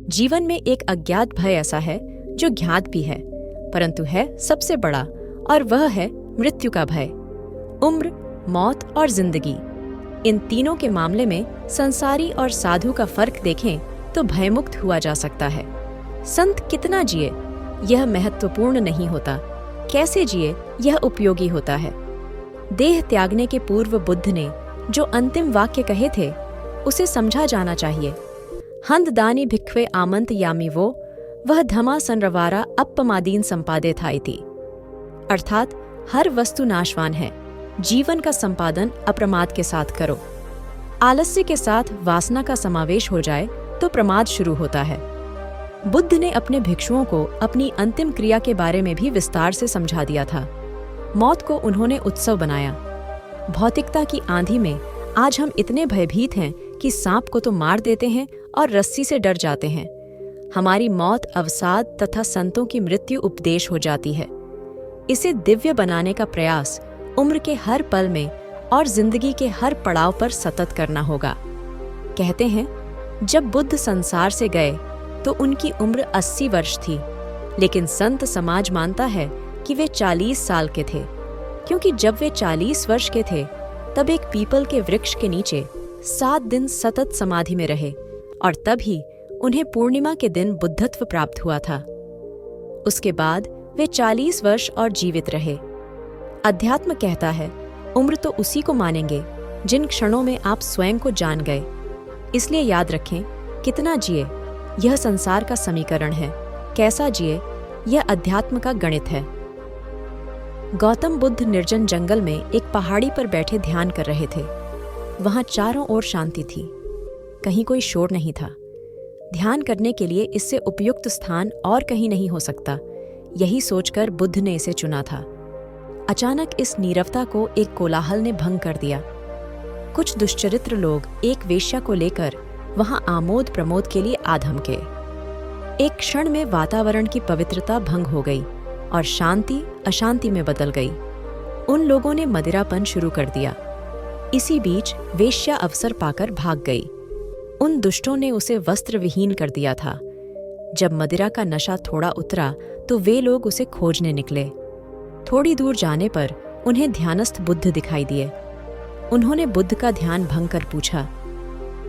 जीवन में एक अज्ञात भय ऐसा है जो ज्ञात भी है, परंतु है सबसे बड़ा, और वह है मृत्यु का भय। उम्र, मौत और जिंदगी, इन तीनों के मामले में संसारी और साधु का फर्क देखें तो भयमुक्त हुआ जा सकता है। संत कितना जिए यह महत्वपूर्ण नहीं होता, कैसे जिए यह उपयोगी होता है। देह त्यागने के पूर्व बुद्ध ने जो अंतिम वाक्य कहे थे उसे समझा जाना चाहिए। हंद दानी भिक्खवे आमंत यामी वो, वह धमा संरवारा अपमादीन संपादे था इति। अर्थात हर वस्तु नाशवान है, जीवन का संपादन अप्रमाद के साथ करो। आलस्य के साथ वासना का समावेश हो जाए तो प्रमाद शुरू होता है। बुद्ध ने अपने भिक्षुओं को अपनी अंतिम क्रिया के बारे में भी विस्तार से समझा दिया था। मौत को उन्होंने उत्सव बनाया। भौतिकता की आंधी में आज हम इतने भयभीत हैं कि सांप को तो मार देते हैं और रस्सी से डर जाते हैं। हमारी मौत अवसाद तथा संतों की मृत्यु उपदेश हो जाती है। इसे दिव्य बनाने का प्रयास उम्र के हर पल में और जिंदगी के हर पड़ाव पर सतत करना होगा। कहते हैं जब बुद्ध संसार से गए तो उनकी उम्र 80 वर्ष थी, लेकिन संत समाज मानता है कि वे 40 साल के थे, क्योंकि जब वे 40 वर्ष के थे तब एक पीपल के वृक्ष के नीचे 7 दिन सतत समाधि में रहे और तभी उन्हें पूर्णिमा के दिन बुद्धत्व प्राप्त हुआ था। उसके बाद वे 40 वर्ष और जीवित रहे। अध्यात्म कहता है उम्र तो उसी को मानेंगे जिन क्षणों में आप स्वयं को जान गए। इसलिए याद रखें, कितना जिए यह संसार का समीकरण है, कैसा जिए यह अध्यात्म का गणित है। गौतम बुद्ध निर्जन जंगल में एक पहाड़ी पर बैठे ध्यान कर रहे थे। वहां चारों ओर शांति थी, कहीं कोई शोर नहीं था। ध्यान करने के लिए इससे उपयुक्त स्थान और कहीं नहीं हो सकता, यही सोचकर बुद्ध ने इसे चुना था। अचानक इस नीरवता को एक कोलाहल ने भंग कर दिया। कुछ दुष्चरित्र लोग एक वेश्या को लेकर वहां आमोद प्रमोद के लिए आ धमके। एक क्षण में वातावरण की पवित्रता भंग हो गई और शांति अशांति में बदल गई। उन लोगों ने मदिरापन शुरू कर दिया। इसी बीच वेश्या अवसर पाकर भाग गई। उन दुष्टों ने उसे वस्त्र विहीन कर दिया था। जब मदिरा का नशा थोड़ा उतरा तो वे लोग उसे खोजने निकले। थोड़ी दूर जाने पर उन्हें ध्यानस्थ बुद्ध दिखाई दिए। उन्होंने बुद्ध का ध्यान भंग कर पूछा,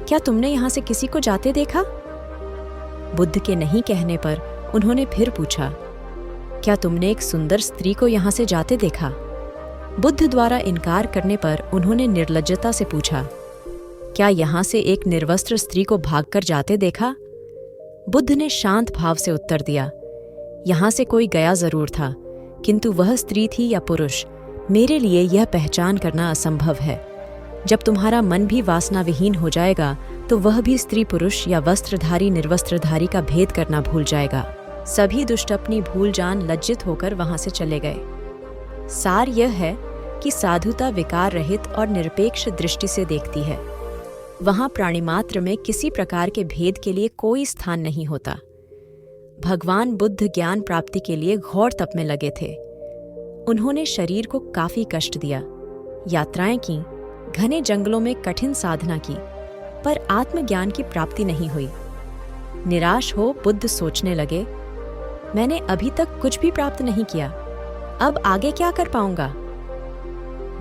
क्या तुमने यहां से किसी को जाते देखा? बुद्ध के नहीं कहने पर उन्होंने फिर पूछा, क्या तुमने एक सुंदर स्त्री को यहां से जाते देखा? बुद्ध द्वारा इनकार करने पर उन्होंने निर्लज्जता से पूछा, क्या यहां से एक निर्वस्त्र स्त्री को भागकर जाते देखा? बुद्ध ने शांत भाव से उत्तर दिया, यहां से कोई गया जरूर था, किंतु वह स्त्री थी या पुरुष, मेरे लिए यह पहचान करना असंभव है। जब तुम्हारा मन भी वासना विहीन हो जाएगा तो वह भी स्त्री पुरुष या वस्त्रधारी निर्वस्त्रधारी का भेद करना भूल जाएगा। सभी दुष्ट अपनी भूल जान लज्जित होकर वहां से चले गए। सार यह है कि साधुता विकार रहित और निरपेक्ष दृष्टि से देखती है। वहां प्राणिमात्र में किसी प्रकार के भेद के लिए कोई स्थान नहीं होता। भगवान बुद्ध ज्ञान प्राप्ति के लिए घोर तप में लगे थे। उन्होंने शरीर को काफी कष्ट दिया, यात्राएं की, घने जंगलों में कठिन साधना की, पर आत्मज्ञान की प्राप्ति नहीं हुई। निराश हो बुद्ध सोचने लगे, मैंने अभी तक कुछ भी प्राप्त नहीं किया, अब आगे क्या कर पाऊंगा?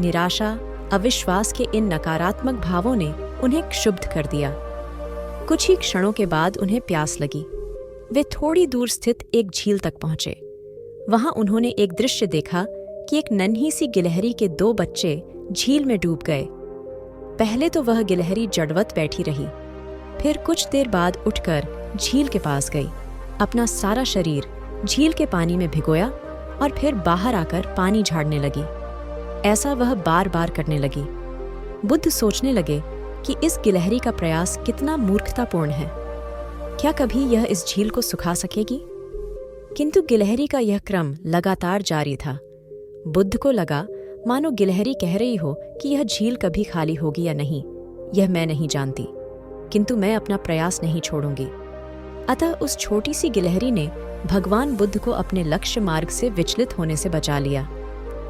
निराशा, अविश्वास के इन नकारात्मक भावों ने उन्हें क्षुब्ध कर दिया। कुछ ही क्षणों के बाद उन्हें प्यास लगी। वे थोड़ी दूर स्थित एक झील तक पहुंचे। वहां उन्होंने एक दृश्य देखा कि एक नन्ही सी गिलहरी के 2 बच्चे झील में डूब गए। पहले तो वह गिलहरी जड़वत बैठी रही, फिर कुछ देर बाद उठकर झील के पास गई, अपना सारा शरीर झील के पानी में भिगोया और फिर बाहर आकर पानी झाड़ने लगी। ऐसा वह बार बार करने लगी। बुद्ध सोचने लगे कि इस गिलहरी का प्रयास कितना मूर्खतापूर्ण है। क्या कभी यह इस झील को सुखा सकेगी? किंतु गिलहरी का यह क्रम लगातार जारी था। बुद्ध को लगा मानो गिलहरी कह रही हो कि यह झील कभी खाली होगी या नहीं, यह मैं नहीं जानती, किंतु मैं अपना प्रयास नहीं छोड़ूंगी। अतः उस छोटी सी गिलहरी ने भगवान बुद्ध को अपने लक्ष्य मार्ग से विचलित होने से बचा लिया।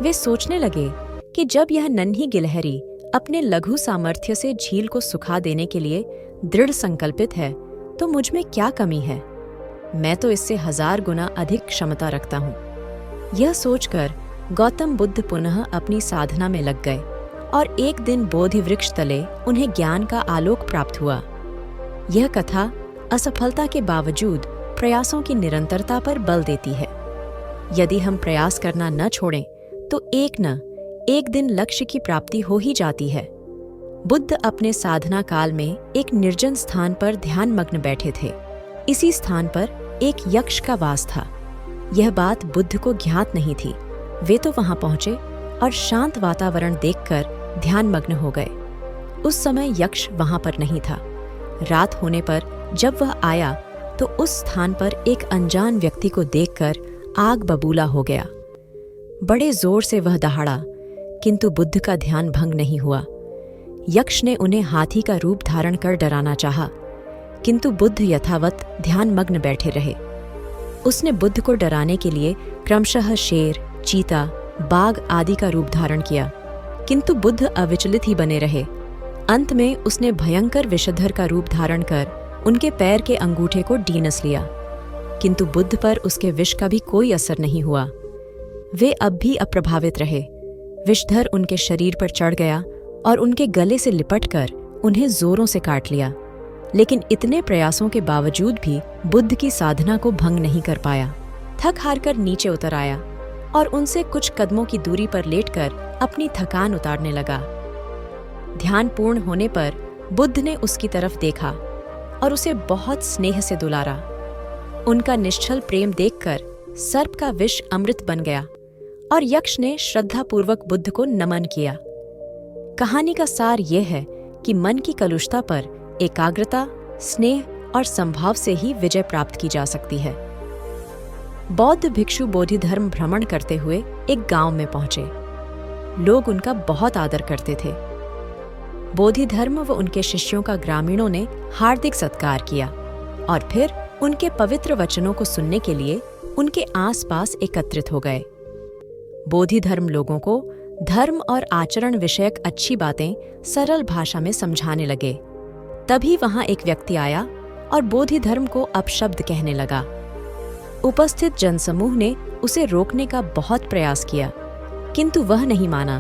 वे सोचने लगे कि जब यह नन्ही गिलहरी अपने लघु सामर्थ्य से झील को सुखा देने के लिए दृढ़ संकल्पित है, तो मुझ में क्या कमी है? मैं तो इससे 1000 गुना अधिक क्षमता रखता हूँ। यह सोचकर गौतम बुद्ध पुनः अपनी साधना में लग गए और एक दिन बोधि वृक्ष तले उन्हें ज्ञान का आलोक प्राप्त हुआ। यह कथा असफलता के बावजूद प्रयासों की निरंतरता पर बल देती है। यदि हम प्रयास करना न छोड़ें तो एक दिन लक्ष्य की प्राप्ति हो ही जाती है। बुद्ध अपने साधना काल में एक निर्जन स्थान पर ध्यान मग्न बैठे थे। इसी स्थान पर एक यक्ष का वास था। यह बात बुद्ध को ज्ञात नहीं थी। वे तो वहां पहुंचे और शांत वातावरण देखकर ध्यान मग्न हो गए। उस समय यक्ष वहां पर नहीं था। रात होने पर जब वह आया तो उस स्थान पर एक अनजान व्यक्ति को देखकर आग बबूला हो गया। बड़े जोर से वह दहाड़ा, किंतु बुद्ध का ध्यान भंग नहीं हुआ। यक्ष ने उन्हें हाथी का रूप धारण कर डराना चाहा, किंतु बुद्ध यथावत ध्यान मग्न बैठे रहे। उसने बुद्ध को डराने के लिए क्रमशः शेर, चीता, बाघ आदि का रूप धारण किया, किंतु बुद्ध अविचलित ही बने रहे। अंत में उसने भयंकर विषधर का रूप धारण कर उनके पैर के अंगूठे को डीनस लिया, किंतु बुद्ध पर उसके विष का भी कोई असर नहीं हुआ। वे अब भी अप्रभावित रहे। विषधर उनके शरीर पर चढ़ गया और उनके गले से लिपटकर उन्हें जोरों से काट लिया, लेकिन इतने प्रयासों के बावजूद भी बुद्ध की साधना को भंग नहीं कर पाया। थक हार कर नीचे उतर आया और उनसे कुछ कदमों की दूरी पर लेटकर अपनी थकान उतारने लगा। ध्यान पूर्ण होने पर बुद्ध ने उसकी तरफ देखा और उसे बहुत स्नेह से दुलारा। उनका निश्चल प्रेम देखकर सर्प का विष अमृत बन गया और यक्ष ने श्रद्धापूर्वक बुद्ध को नमन किया। कहानी का सार यह है कि मन की कलुषता पर एकाग्रता, स्नेह और संभाव से ही विजय प्राप्त की जा सकती है। बौद्ध भिक्षु बोधि धर्म भ्रमण करते हुए एक गांव में पहुंचे। लोग उनका बहुत आदर करते थे। बोधि धर्म व उनके शिष्यों का ग्रामीणों ने हार्दिक सत्कार किया और फिर उनके पवित्र वचनों को सुनने के लिए उनके आसपास एकत्रित हो गए। बोधि धर्म लोगों को धर्म और आचरण विषयक अच्छी बातें सरल भाषा में समझाने लगे। तभी वहां एक व्यक्ति आया और बोधि धर्म को अपशब्द कहने लगा। उपस्थित जनसमूह ने उसे रोकने का बहुत प्रयास किया, किंतु वह नहीं माना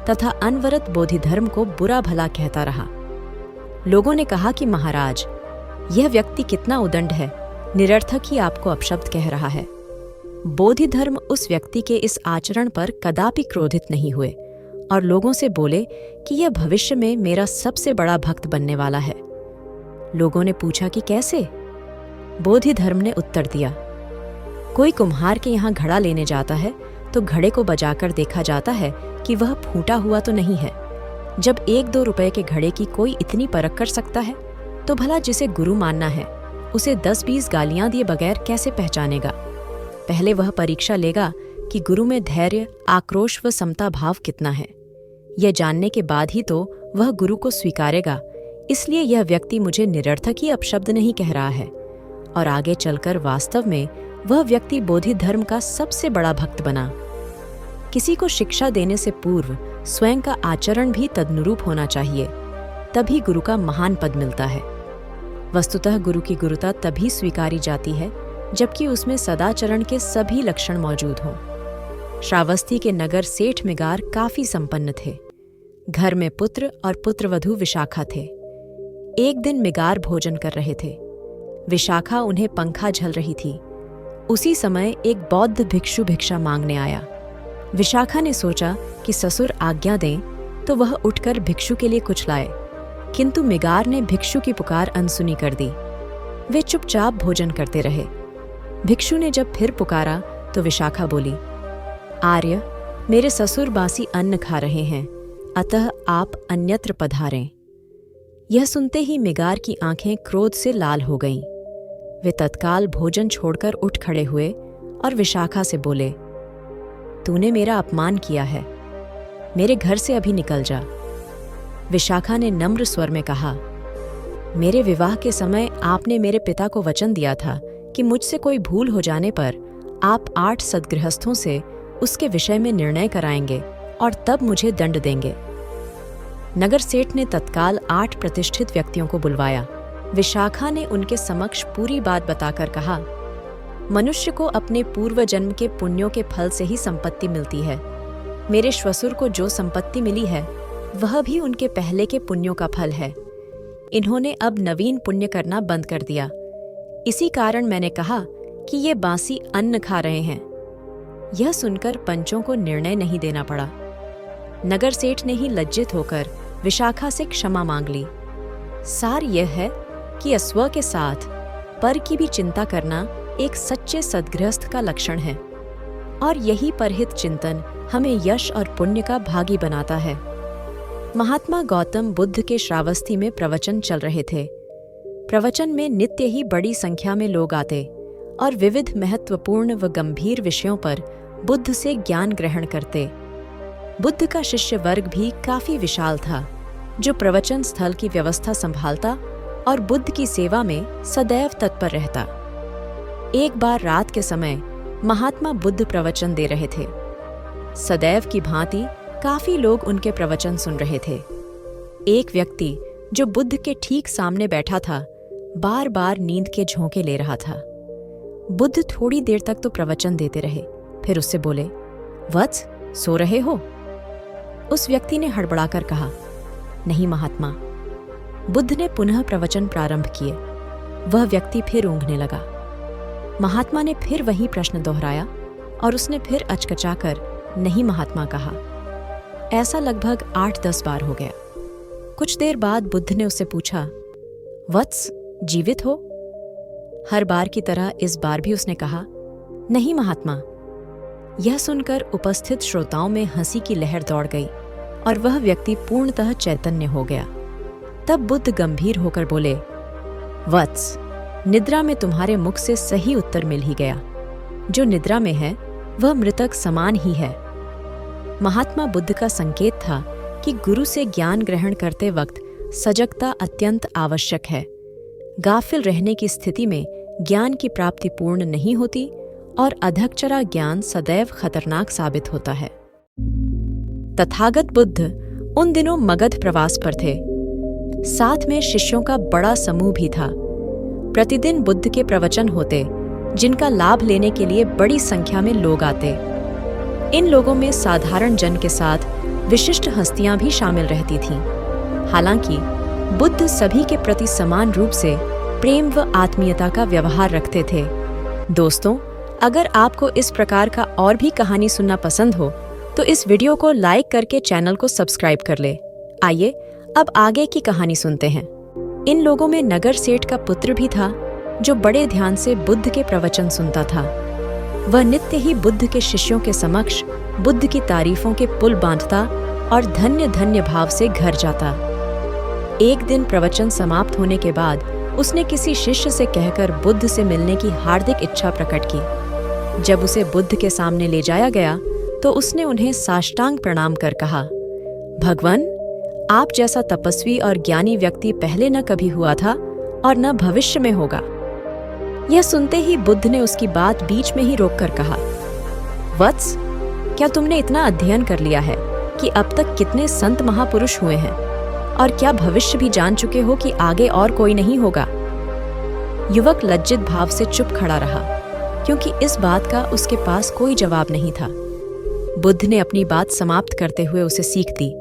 तथा अनवरत बोधि धर्म को बुरा भला कहता रहा। लोगों ने कहा कि महाराज, यह व्यक्ति कितना उदंड है, निरर्थक ही आपको अपशब्द कह रहा है। बोधि धर्म उस व्यक्ति के इस आचरण पर कदापि क्रोधित नहीं हुए और लोगों से बोले कि यह भविष्य में मेरा सबसे बड़ा भक्त बनने वाला है। लोगों ने पूछा कि कैसे? बोधि धर्म ने उत्तर दिया, कोई कुम्हार के यहाँ घड़ा लेने जाता है तो घड़े को बजाकर देखा जाता है कि वह फूटा हुआ तो नहीं है। जब 1-2 रुपए के घड़े की कोई इतनी परख कर सकता है तो भला जिसे गुरु मानना है उसे 10-20 गालियां दिए बगैर कैसे पहचानेगा? पहले वह परीक्षा लेगा कि गुरु में धैर्य, आक्रोश व समता भाव कितना है। यह जानने के बाद ही तो वह गुरु को स्वीकारेगा। इसलिए यह व्यक्ति मुझे निरर्थक ही अपशब्द नहीं कह रहा है। और आगे चलकर वास्तव में वह व्यक्ति बोधि धर्म का सबसे बड़ा भक्त बना। किसी को शिक्षा देने से पूर्व स्वयं का आचरण भी तदनुरूप होना चाहिए, तभी गुरु का महान पद मिलता है। वस्तुतः गुरु की गुरुता तभी स्वीकारी जाती है जबकि उसमें सदाचरण के सभी लक्षण मौजूद हों। श्रावस्ती के नगर सेठ मिगार काफी संपन्न थे। घर में पुत्र और पुत्रवधू विशाखा थे। एक दिन मिगार भोजन कर रहे थे। विशाखा उन्हें पंखा झल रही थी। उसी समय एक बौद्ध भिक्षु भिक्षा मांगने आया। विशाखा ने सोचा कि ससुर आज्ञा दें तो वह उठकर भिक्षु के लिए कुछ लाए, किंतु मिगार ने भिक्षु की पुकार अनसुनी कर दी। वे चुपचाप भोजन करते रहे। भिक्षु ने जब फिर पुकारा तो विशाखा बोली, आर्य, मेरे ससुर बासी अन्न खा रहे हैं, अतः आप अन्यत्र पधारें। यह सुनते ही मिगार की आंखें क्रोध से लाल हो गईं। वे तत्काल भोजन छोड़कर उठ खड़े हुए और विशाखा से बोले, तूने मेरा अपमान किया है, मेरे घर से अभी निकल जा। विशाखा ने नम्र स्वर में कहा, मेरे विवाह के समय आपने मेरे पिता को वचन दिया था कि मुझसे कोई भूल हो जाने पर आप 8 सद्गृहस्थों से उसके विषय में निर्णय कराएंगे और तब मुझे दंड देंगे। नगर सेठ ने तत्काल 8 प्रतिष्ठित व्यक्तियों को बुलवाया। विशाखा ने उनके समक्ष पूरी बात बताकर कहा, मनुष्य को अपने पूर्व जन्म के पुण्यों के फल से ही संपत्ति मिलती है। मेरे श्वसुर को जो संपत्ति मिली है वह भी उनके पहले के पुण्यों का फल है। इन्होंने अब नवीन पुण्य करना बंद कर दिया। इसी कारण मैंने कहा कि ये बासी अन्न खा रहे हैं। यह सुनकर पंचों को निर्णय नहीं देना पड़ा। नगर सेठ ने ही लज्जित होकर विशाखा से क्षमा मांग ली। सार यह है कि अस्व के साथ पर की भी चिंता करना एक सच्चे सद्गृहस्थ का लक्षण है, और यही परहित चिंतन हमें यश और पुण्य का भागी बनाता है। महात्मा गौतम बुद्ध के श्रावस्ती में प्रवचन चल रहे थे। प्रवचन में नित्य ही बड़ी संख्या में लोग आते और विविध महत्वपूर्ण व गंभीर विषयों पर बुद्ध से ज्ञान ग्रहण करते। बुद्ध का शिष्य वर्ग भी काफी विशाल था, जो प्रवचन स्थल की व्यवस्था संभालता और बुद्ध की सेवा में सदैव तत्पर रहता। एक बार रात के समय महात्मा बुद्ध प्रवचन दे रहे थे। सदैव की भांति काफी लोग उनके प्रवचन सुन रहे थे। एक व्यक्ति जो बुद्ध के ठीक सामने बैठा था, बार बार नींद के झोंके ले रहा था। बुद्ध थोड़ी देर तक तो प्रवचन देते रहे, फिर उससे बोले, वत्स, सो रहे हो? उस व्यक्ति ने हड़बड़ाकर कहा, नहीं महात्मा। बुद्ध ने पुनः प्रवचन प्रारंभ किए। वह व्यक्ति फिर ऊँघने लगा। महात्मा ने फिर वही प्रश्न दोहराया और उसने फिर अचकचाकर नहीं महात्मा कहा। ऐसा लगभग 8-10 बार हो गया। कुछ देर बाद बुद्ध ने उससे पूछा, वत्स, जीवित हो? हर बार की तरह इस बार भी उसने कहा, नहीं महात्मा। यह सुनकर उपस्थित श्रोताओं में हंसी की लहर दौड़ गई और वह व्यक्ति पूर्णतः चैतन्य हो गया। तब बुद्ध गंभीर होकर बोले, वत्स, निद्रा में तुम्हारे मुख से सही उत्तर मिल ही गया। जो निद्रा में है वह मृतक समान ही है। महात्मा बुद्ध का संकेत था कि गुरु से ज्ञान ग्रहण करते वक्त सजगता अत्यंत आवश्यक है। गाफिल रहने की स्थिति में ज्ञान की प्राप्ति पूर्ण नहीं होती और अधक्चरा ज्ञान सदैव खतरनाक साबित होता है। तथागत बुद्ध उन दिनों मगध प्रवास पर थे। साथ में शिष्यों का बड़ा समूह भी था। प्रतिदिन बुद्ध के प्रवचन होते, जिनका लाभ लेने के लिए बड़ी संख्या में लोग आते। इन लोगों में साधारण जन के साथ विशिष्ट हस्तियां भी शामिल रहती थीं। हालांकि बुद्ध सभी के प्रति समान रूप से प्रेम व आत्मीयता का व्यवहार रखते थे। दोस्तों, अगर आपको इस प्रकार का और भी कहानी सुनना पसंद हो तो इस वीडियो को लाइक करके चैनल को सब्सक्राइब कर ले। आइए अब आगे की कहानी सुनते हैं। इन लोगों में नगर सेठ का पुत्र भी था, जो बड़े ध्यान से बुद्ध के प्रवचन सुनता था। वह नित्य ही बुद्ध के शिष्यों के समक्ष बुद्ध की तारीफों के पुल बांधता और धन्य धन्य भाव से घर जाता। एक दिन प्रवचन समाप्त होने के बाद उसने किसी शिष्य से कहकर बुद्ध से मिलने की हार्दिक इच्छा प्रकट की। जब उसे बुद्ध के सामने ले जाया गया तो उसने उन्हें साष्टांग प्रणाम कर कहा, भगवान, आप जैसा तपस्वी और ज्ञानी व्यक्ति पहले न कभी हुआ था और न भविष्य में होगा। यह सुनते ही बुद्ध ने उसकी बात बीच में ही रोककर कहा, वत्स, क्या तुमने इतना अध्ययन कर लिया है कि अब तक कितने संत महापुरुष हुए हैं, और क्या भविष्य भी जान चुके हो कि आगे और कोई नहीं होगा? युवक लज्जित भाव से चुप खड़ा रहा, क्योंकि इस बात का उसके पास कोई जवाब नहीं था। बुद्ध ने अपनी बात समाप्त करते हुए उसे सीख दी,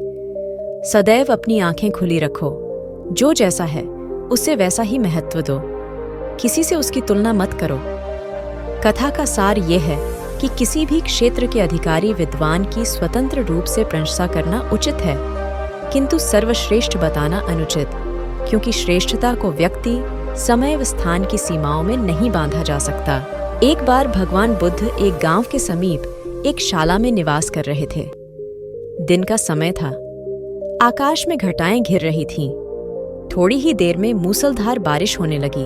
सदैव अपनी आंखें खुली रखो। जो जैसा है उसे वैसा ही महत्व दो। किसी से उसकी तुलना मत करो। कथा का सार यह है कि किसी भी क्षेत्र के अधिकारी विद्वान की स्वतंत्र रूप से प्रशंसा करना उचित है, किंतु सर्वश्रेष्ठ बताना अनुचित, क्योंकि श्रेष्ठता को व्यक्ति, समय व स्थान की सीमाओं में नहीं बांधा जा सकता। एक बार भगवान बुद्ध एक गांव के समीप एक शाला में निवास कर रहे थे। दिन का समय था। आकाश में घटाएं घिर रही थीं। थोड़ी ही देर में मूसलधार बारिश होने लगी।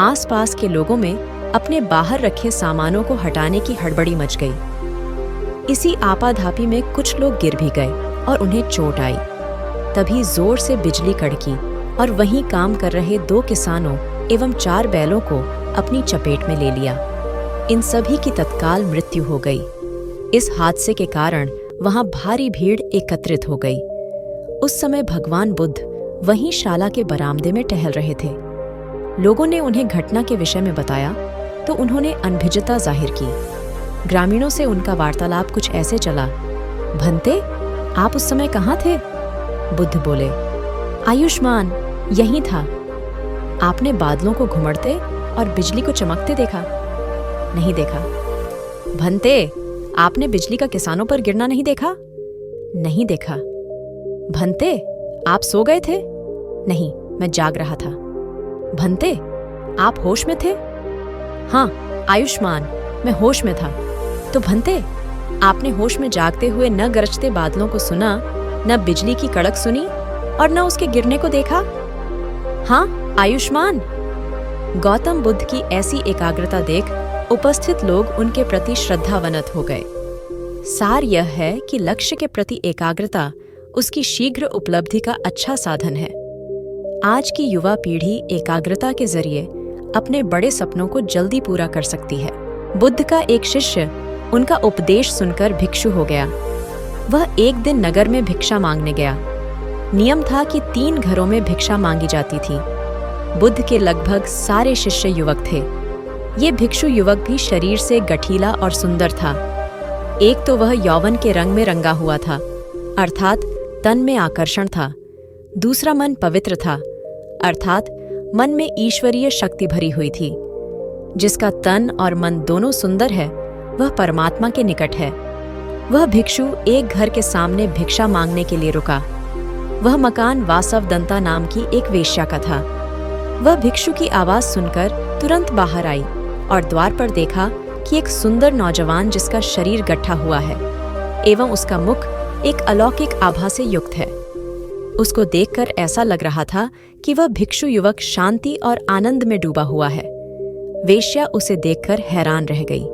आसपास के लोगों में अपने बाहर रखे सामानों को हटाने की हड़बड़ी मच गई। इसी आपाधापी में कुछ लोग गिर भी गए और उन्हें चोट आई। तभी जोर से बिजली कड़की और वहीं काम कर रहे 2 किसानों एवं 4 बैलों को अपनी चपेट में ले लिया। इन सभी की तत्काल मृत्यु हो गई। इस हादसे के कारण वहां भारी भीड़ एकत्रित हो गई। उस समय भगवान बुद्ध वहीं शाला के बरामदे में टहल रहे थे। लोगों ने उन्हें घटना के विषय में बताया तो उन्होंने अनभिज्ञता जाहिर की। ग्रामीणों से उनका वार्तालाप कुछ ऐसे चला, भंते, आप उस समय कहाँ थे? बुद्ध बोले, आयुष्मान, यहीं था। आपने बादलों को घुमड़ते और बिजली को चमकते देखा? नहीं देखा। भंते, आपने बिजली का किसानों पर गिरना नहीं देखा? नहीं देखा। भंते, आप सो गए थे? नहीं, मैं जाग रहा था। भंते, आप होश में थे? हाँ आयुष्मान, मैं होश में था। तो भंते, आपने होश में जागते हुए न गरजते बादलों को सुना, न बिजली की कड़क सुनी और न उसके गिरने को देखा? हाँ आयुष्मान। गौतम बुद्ध की ऐसी एकाग्रता देख उपस्थित लोग उनके प्रति श्रद्धावनत हो गए। सार यह है कि लक्ष्य के प्रति एकाग्रता उसकी शीघ्र उपलब्धि का अच्छा साधन है। आज की युवा पीढ़ी एकाग्रता के जरिए अपने बड़े सपनों को जल्दी पूरा कर सकती है। बुद्ध का एक शिष्य उनका उपदेश सुनकर भिक्षु हो गया। वह एक दिन नगर में भिक्षा मांगने गया। नियम था कि 3 घरों में भिक्षा मांगी जाती थी। बुद्ध के लगभग सारे शिष्य युवक थे। ये भिक्षु युवक भी शरीर से गठीला और सुंदर था। एक तो वह यौवन के रंग में रंगा हुआ था, अर्थात तन में आकर्षण था। दूसरा मन पवित्र था, अर्थात मन में ईश्वरीय शक्ति भरी हुई थी। जिसका तन और मन दोनों सुंदर है, वह परमात्मा के निकट है। वह भिक्षु एक घर के सामने भिक्षा मांगने के लिए रुका। वह मकान वासवदंता नाम की एक वेश्या का था। वह भिक्षु की आवाज सुनकर तुरंत बाहर आई और द्वार पर देखा कि एक सुंदर नौजवान जिसका शरीर गट्ठा हुआ है एवं उसका मुख एक अलौकिक आभा से युक्त है। उसको देखकर ऐसा लग रहा था कि वह भिक्षु युवक शांति और आनंद में डूबा हुआ है। वेश्या उसे देखकर हैरान रह गई,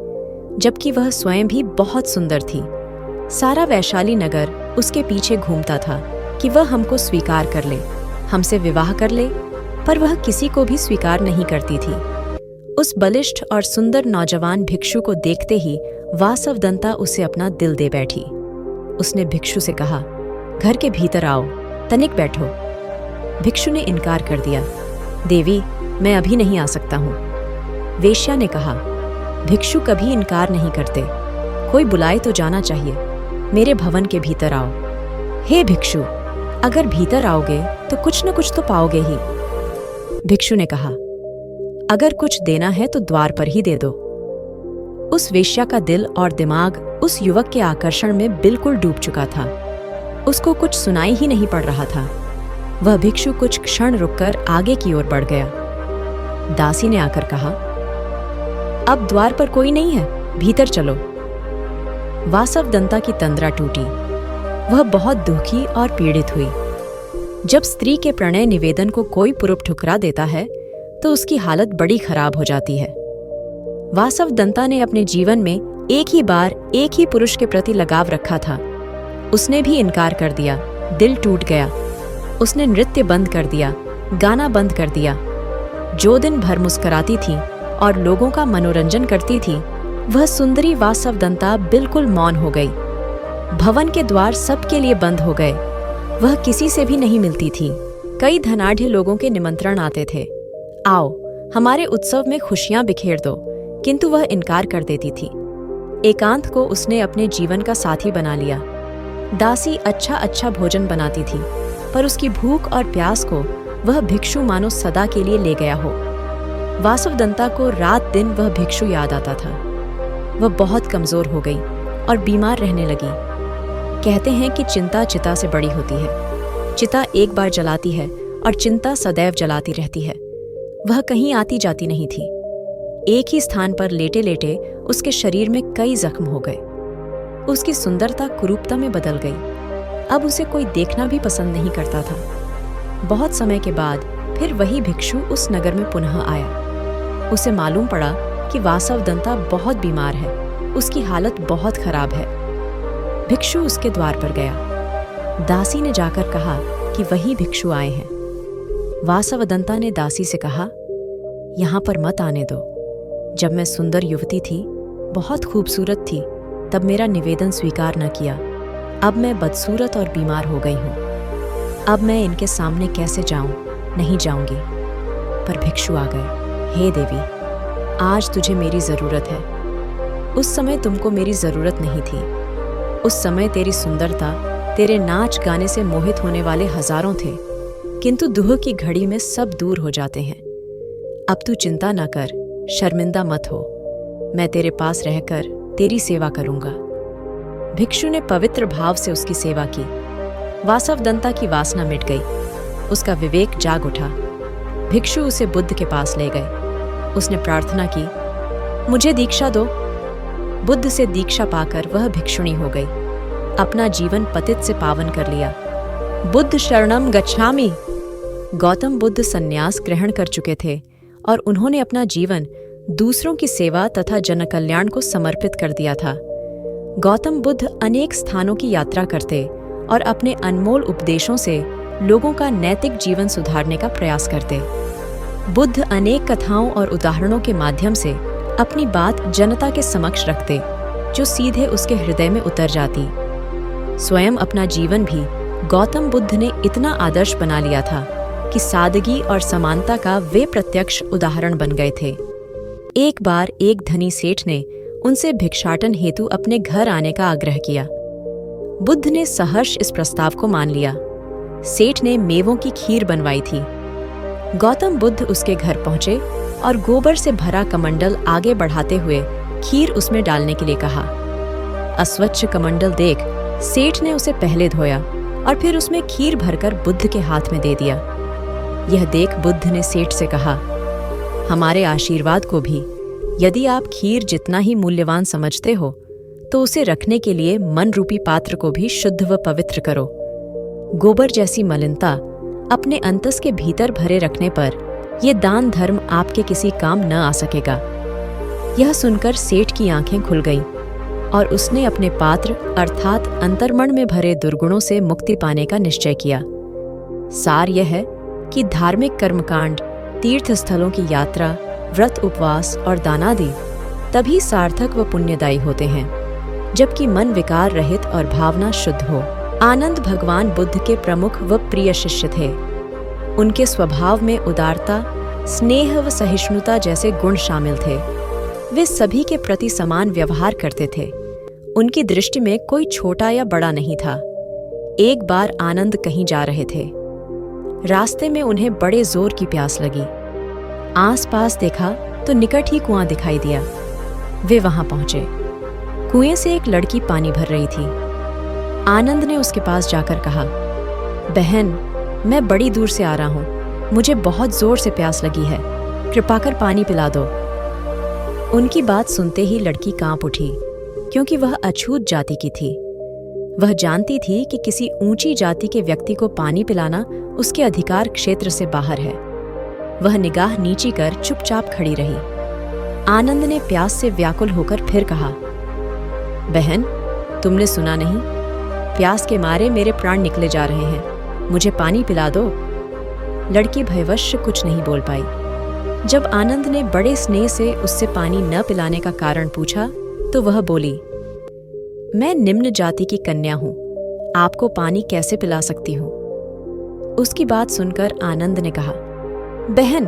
जबकि वह स्वयं भी बहुत सुंदर थी। सारा वैशाली नगर उसके पीछे घूमता था कि वह हमको स्वीकार कर ले, हमसे विवाह कर ले, पर वह किसी को भी स्वीकार नहीं करती थी। उस बलिष्ठ और सुंदर नौजवान भिक्षु को देखते ही वासवदंता उसे अपना दिल दे बैठी। उसने भिक्षु से कहा, घर के भीतर आओ, तनिक बैठो। भिक्षु ने इनकार कर दिया, देवी, मैं अभी नहीं आ सकता हूँ। वेश्या ने कहा, भिक्षु कभी इनकार नहीं करते, कोई बुलाए तो जाना चाहिए। मेरे भवन के भीतर आओ। हे भिक्षु, अगर भीतर आओगे तो कुछ न कुछ तो पाओगे ही। भिक्षु ने कहा, अगर कुछ देना है तो द्वार पर ही दे दो। उस वेश्या का दिल और दिमाग उस युवक के आकर्षण में बिल्कुल डूब चुका था। उसको कुछ सुनाई ही नहीं पड़ रहा था। वह भिक्षु कुछ क्षण रुककर आगे की ओर बढ़ गया। दासी ने आकर कहा, अब द्वार पर कोई नहीं है, भीतर चलो। वासवदंता की तंद्रा टूटी। वह बहुत दुखी और पीड़ित हुई। जब स्त्री के प्रणय निवेदन को कोई पुरुष ठुकरा देता है तो उसकी हालत बड़ी खराब हो जाती है। वासवदंता ने अपने जीवन में एक ही बार एक ही पुरुष के प्रति लगाव रखा था। उसने भी इनकार कर दिया। दिल टूट गया। उसने नृत्य बंद कर दिया, गाना बंद कर दिया। जो दिन भर मुस्कुराती थी और लोगों का मनोरंजन करती थी, वह सुंदरी वासवदंता बिल्कुल मौन हो गई। भवन के द्वार सबके लिए बंद हो गए। वह किसी से भी नहीं मिलती थी। कई धनाढ्य लोगों के निमंत्रण आते थे, आओ हमारे उत्सव में खुशियां बिखेर दो, किंतु वह इनकार कर देती थी। एकांत को उसने अपने जीवन का साथी बना लिया। दासी अच्छा अच्छा भोजन बनाती थी, पर उसकी भूख और प्यास को वह भिक्षु मानो सदा के लिए ले गया हो। वासवदंता को रात दिन वह भिक्षु याद आता था। वह बहुत कमजोर हो गई और बीमार रहने लगी। कहते हैं कि चिंता चिता से बड़ी होती है। चिता एक बार जलाती है और चिंता सदैव जलाती रहती है। वह कहीं आती जाती नहीं थी। एक ही स्थान पर लेटे लेटे उसके शरीर में कई जख्म हो गए। उसकी सुंदरता कुरूपता में बदल गई। अब उसे कोई देखना भी पसंद नहीं करता था। बहुत समय के बाद फिर वही भिक्षु उस नगर में पुनः आया। उसे मालूम पड़ा कि वासवदंता बहुत बीमार है, उसकी हालत बहुत खराब है। भिक्षु उसके द्वार पर गया। दासी ने जाकर कहा कि वही भिक्षु आए हैं। वासवदंता ने दासी से कहा, यहाँ पर मत आने दो। जब मैं सुंदर युवती थी, बहुत खूबसूरत थी, तब मेरा निवेदन स्वीकार न किया। अब मैं बदसूरत और बीमार हो गई हूँ। अब मैं इनके सामने कैसे जाऊं? नहीं जाऊंगी। पर भिक्षु आ गए। हे देवी, आज तुझे मेरी जरूरत है। उस समय तुमको मेरी जरूरत नहीं थी। उस समय तेरी सुंदरता, तेरे नाच गाने से मोहित होने वाले हजारों थे, किंतु दुह की घड़ी में सब दूर हो जाते हैं। अब तू चिंता न कर, शर्मिंदा मत हो। मैं तेरे पास रहकर तेरी सेवा करूंगा। भिक्षु ने पवित्र भाव से उसकी सेवा की। वासवदंता की वासना मिट गई। उसका विवेक जाग उठा। भिक्षु उसे बुद्ध के पास ले गए। उसने प्रार्थना की, मुझे दीक्षा दो। बुद्ध से दीक्षा पाकर वह भिक्षुणी हो गई। अपना जीवन पतित से पावन कर लिया। बुद्ध शरणम गच्छामि। गौतम बुद्ध संन्यास ग्रहण कर चुके थे और उन्होंने अपना जीवन दूसरों की सेवा तथा जनकल्याण को समर्पित कर दिया था। गौतम बुद्ध अनेक स्थानों की यात्रा करते और अपने अनमोल उपदेशों से लोगों का नैतिक जीवन सुधारने का प्रयास करते। बुद्ध अनेक कथाओं और उदाहरणों के माध्यम से अपनी बात जनता के समक्ष रखते, जो सीधे उसके हृदय में उतर जाती। स्वयं अपना जीवन भी गौतम बुद्ध ने इतना आदर्श बना लिया था कि सादगी और समानता का वे प्रत्यक्ष उदाहरण बन गए थे। एक बार एक धनी सेठ ने उनसे भिक्षाटन हेतु अपने घर आने का आग्रह किया। बुद्ध ने सहर्ष इस प्रस्ताव को मान लिया। सेठ ने मेवों की खीर बनवाई थी। गौतम बुद्ध उसके घर पहुंचे और गोबर से भरा कमंडल आगे बढ़ाते हुए खीर उसमें डालने के लिए कहा। अस्वच्छ कमंडल देख सेठ ने उसे पहले धोया और फिर उसमें खीर भरकर बुद्ध के हाथ में दे दिया। यह देख बुद्ध ने सेठ से कहा, हमारे आशीर्वाद को भी यदि आप खीर जितना ही मूल्यवान समझते हो तो उसे रखने के लिए मन रूपी पात्र को भी शुद्ध व पवित्र करो। गोबर जैसी मलिनता अपने अंतस के भीतर भरे रखने पर यह दान धर्म आपके किसी काम न आ सकेगा। यह सुनकर सेठ की आंखें खुल गईं और उसने अपने पात्र अर्थात अंतर्मन में भरे दुर्गुणों से मुक्ति पाने का निश्चय किया। सार यह है कि धार्मिक कर्मकांड, तीर्थ स्थलों की यात्रा, व्रत उपवास और दानादि तभी सार्थक व पुण्यदायी होते हैं जबकि मन विकार रहित और भावना शुद्ध हो। आनंद भगवान बुद्ध के प्रमुख व प्रिय शिष्य थे। उनके स्वभाव में उदारता, स्नेह व सहिष्णुता जैसे गुण शामिल थे। वे सभी के प्रति समान व्यवहार करते थे। उनकी दृष्टि में कोई छोटा या बड़ा नहीं था। एक बार आनंद कहीं जा रहे थे। रास्ते में उन्हें बड़े जोर की प्यास लगी। आसपास देखा तो निकट ही कुआं दिखाई दिया। वे वहां पहुंचे। कुएं से एक लड़की पानी भर रही थी। आनंद ने उसके पास जाकर कहा, बहन, मैं बड़ी दूर से आ रहा हूं। मुझे बहुत जोर से प्यास लगी है। कृपा कर पानी पिला दो। उनकी बात सुनते ही लड़की कांप उठी, क्योंकि वह अछूत जाति की थी। वह जानती थी कि किसी ऊंची जाति के व्यक्ति को पानी पिलाना उसके अधिकार क्षेत्र से बाहर है। वह निगाह नीची कर चुपचाप खड़ी रही। आनंद ने प्यास से व्याकुल होकर फिर कहा, बहन, तुमने सुना नहीं? प्यास के मारे मेरे प्राण निकले जा रहे हैं। मुझे पानी पिला दो। लड़की भयवश कुछ नहीं बोल पाई। जब आनंद ने बड़े स्नेह से उससे पानी न पिलाने का कारण पूछा तो वह बोली, मैं निम्न जाति की कन्या हूं। आपको पानी कैसे पिला सकती हूं? उसकी बात सुनकर आनंद ने कहा, बहन,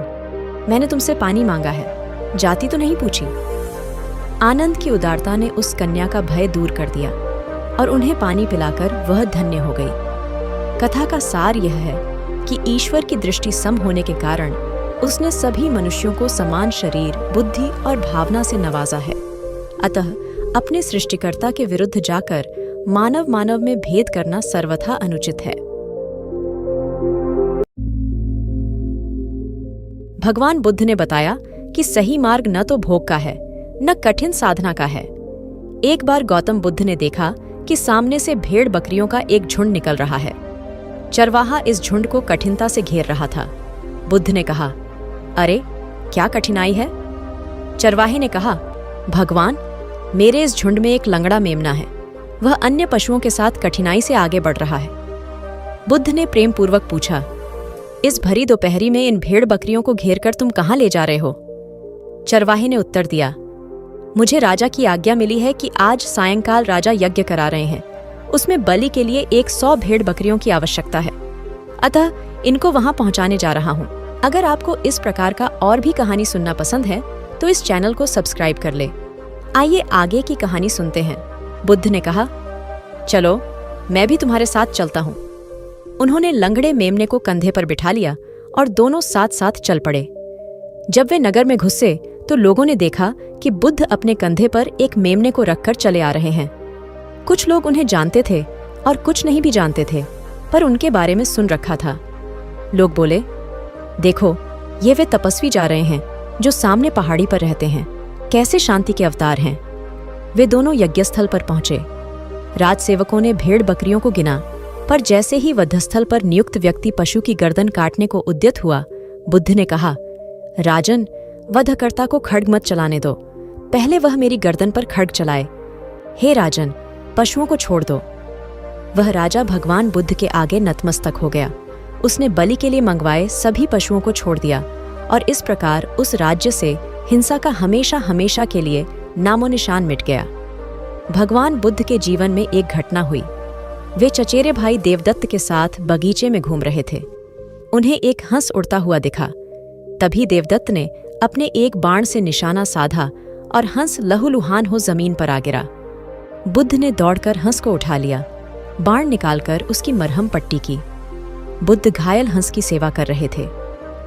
मैंने तुमसे पानी मांगा है, जाति तो नहीं पूछी। आनंद की उदारता ने उस कन्या का भय दूर कर दिया और उन्हें पानी पिलाकर वह धन्य हो गई। कथा का सार यह है कि ईश्वर की दृष्टि सम होने के कारण उसने सभी मनुष्यों को समान शरीर, बुद्धि और भावना से नवाजा है। अतः अपने सृष्टिकर्ता के विरुद्ध जाकर मानव मानव में भेद करना सर्वथा अनुचित है। भगवान बुद्ध ने बताया कि सही मार्ग न तो भोग का है, न कठिन साधना का है। एक बार गौतम बुद्ध ने देखा कि सामने से भेड़ बकरियों का एक झुंड निकल रहा है। चरवाहा इस झुंड को कठिनता से घेर रहा था। बुद्ध ने कहा, अरे, क्या कठिनाई है? चरवाहे ने कहा, भगवान, मेरे इस झुंड में एक लंगड़ा मेमना है। वह अन्य पशुओं के साथ कठिनाई से आगे बढ़ रहा है। बुद्ध ने प्रेम पूर्वक पूछा, इस भरी दोपहरी में इन भेड़ बकरियों को घेरकर तुम कहाँ ले जा रहे हो? चरवाहे ने उत्तर दिया, मुझे राजा की आज्ञा मिली है कि आज सायंकाल राजा यज्ञ करा रहे हैं। उसमें बलि के लिए 100 भेड़ बकरियों की आवश्यकता है। अतः इनको वहां पहुंचाने जा रहा हूं। अगर आपको इस प्रकार का और भी कहानी सुनना पसंद है तो इस चैनल को सब्सक्राइब कर ले। आइए आगे की कहानी सुनते हैं। बुद्ध ने कहा, चलो मैं भी तुम्हारे साथ चलता हूँ। उन्होंने लंगड़े मेमने को कंधे पर बिठा लिया और दोनों साथ साथ चल पड़े। जब वे नगर में घुसे तो लोगों ने देखा कि बुद्ध अपने कंधे पर एक मेमने को रखकर चले आ रहे हैं। कुछ लोग उन्हें जानते थे और कुछ नहीं भी जानते थे, पर उनके बारे में सुन रखा था। लोग बोले, देखो ये वे तपस्वी जा रहे हैं जो सामने पहाड़ी पर रहते हैं, कैसे शांति के अवतार हैं। वे दोनों यज्ञस्थल पर पहुंचे। राजसेवकों ने भेड़ बकरियों को गिना, पर जैसे ही वधस्थल पर नियुक्त व्यक्ति पशु की गर्दन काटने को उद्यत हुआ, बुद्ध ने कहा, राजन, वधकर्ता को खड्ग मत चलाने दो, पहले वह मेरी गर्दन पर खड्ग चलाए। हे राजन, पशुओं को छोड़ दो। वह राजा भगवान बुद्ध के आगे नतमस्तक हो गया। उसने बलि के लिए मंगवाए सभी पशुओं को छोड़ दिया और इस प्रकार उस राज्य से हिंसा का हमेशा हमेशा के लिए नामो निशान मिट गया। भगवान बुद्ध के जीवन में एक घटना हुई। वे चचेरे भाई देवदत्त के साथ बगीचे में घूम रहे थे। उन्हें एक हंस उड़ता हुआ दिखा। तभी देवदत्त ने अपने एक बाण से निशाना साधा और हंस लहूलुहान हो जमीन पर आ गिरा। बुद्ध ने दौड़कर हंस को उठा लिया, बाण निकालकर उसकी मरहम पट्टी की। बुद्ध घायल हंस की सेवा कर रहे थे।